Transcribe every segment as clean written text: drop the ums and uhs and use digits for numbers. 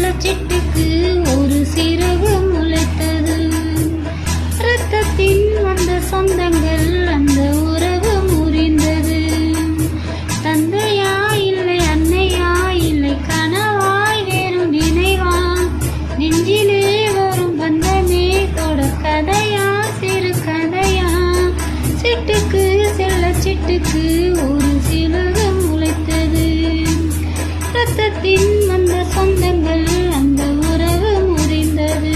செல்ல சிட்டுக்கு ஒரு சிறகு முளைத்தது. இரத்தத்தின் வந்த சொந்தங்கள் அந்த உறவு முறிந்தது. தந்தையா இல்லை அன்னையா இல்லை கனவாய் வேறும் நினைவா, நெஞ்சிலே வரும் பந்தமே தொடர் கதையா சிறு கதையா. சிட்டுக்கு செல்ல சிட்டுக்கு ஒரு சிறகு முளைத்தது. இரத்தத்தின் வந்த சொந்தங்கள் அந்த உறவு முறிந்தது.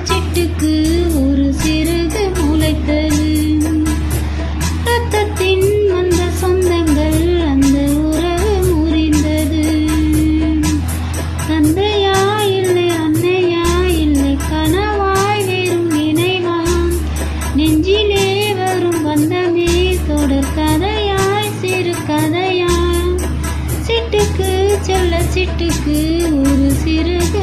சிட்டுக்கு ஒரு சிறகு முளைத்தது. இரத்தத்தின் வந்த சொந்தங்கள் அந்த உறவு முறிந்தது. தந்தையா இல்லை அன்னையா இல்லை கனவாய் வேறும் நினைவா, நெஞ்சிலே வரும் பந்தமே தொடர் கதையாய் சிறு கதையா. சிட்டுக்கு செல்ல சிட்டுக்கு ஒரு சிறகு